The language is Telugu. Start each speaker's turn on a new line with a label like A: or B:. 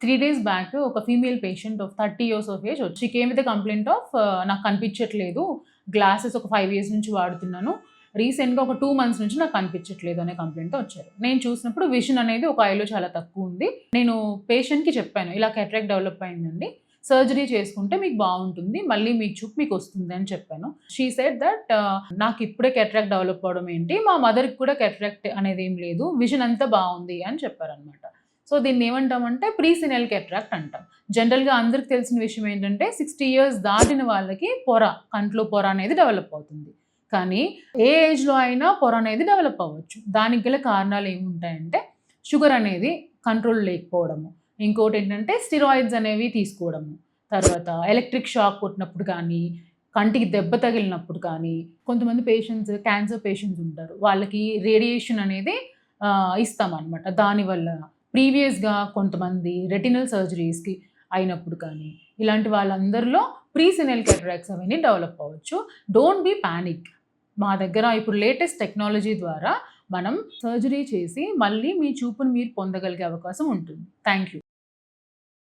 A: 3 డేస్ బ్యాక్ ఒక female patient of 30 years of age she came with the complaint of నాకు కనిపించట్లేదు. గ్లాసెస్ ఒక 5 ఇయర్స్ నుంచి వాడుతున్నాను. రీసెంట్‌గా ఒక 2 మంత్స్ నుంచి నాకు కనిపించట్లేదు అనే కంప్లెయింట్‌తో వచ్చారు. నేను చూసినప్పుడు విషన్ అనేది ఒక ఐలో చాలా తక్కువ ఉంది. నేను పేషెంట్‌కి చెప్పాను, ఇలా కాట్రాక్ట్ డెవలప్ అయిందండి. సర్జరీ చేసుకుంటే మీకు బావుంటుంది. మళ్ళీ మీ చూపు మీకొస్తుంది అని చెప్పాను. షీ సెడ్ దట్ నాకు ఇప్పుడే కాట్రాక్ట్ డెవలప్ అవ్వడం ఏంటి? మా మదర్‌కి కూడా కాట్రాక్ట్ అనేది ఏం లేదు. విషన్ అంతా బావుంది అని చెప్పారనమాట. సో దీన్ని ఏమంటామంటే ప్రీ సినల్ కాట్రాక్ట్ అంటాం. జనరల్‌గా అందరికి తెలిసిన విషయం ఏంటంటే 60 ఇయర్స్ దాటిన వాళ్ళకి కంట్లో పొర అనేది డెవలప్ అవుతుంది. కానీ ఏ ఏజ్‌లో అయినా పొర అనేది డెవలప్ అవ్వచ్చు. దానికి గల కారణాలు ఏముంటాయంటే షుగర్ అనేది కంట్రోల్ లేకపోవడము. ఇంకోటేంటంటే స్టెరాయిడ్స్ అనేవి తీసుకోవడము. తర్వాత ఎలక్ట్రిక్ షాక్ కొట్టినప్పుడు కానీ, కంటికి దెబ్బ తగిలినప్పుడు కానీ, కొంతమంది పేషెంట్స్ క్యాన్సర్ పేషెంట్స్ ఉంటారు. వాళ్ళకి రేడియేషన్ అనేది ఇస్తామనమాట. దానివల్ల ప్రీవియస్‌గా కొంతమంది రెటినల్ సర్జరీస్‌కి అయినప్పుడు కానీ, ఇలాంటి వాళ్ళందరిలో ప్రీ సినల్ క్యాటరాక్ట్స్ అవన్నీ డెవలప్ అవ్వచ్చు. Don't be panic. మా దగ్గర ఇప్పుడు లేటెస్ట్ టెక్నాలజీ ద్వారా మనం సర్జరీ చేసి మళ్ళీ మీ చూపును మీరు పొందగలిగే అవకాశం ఉంటుంది. Thank you.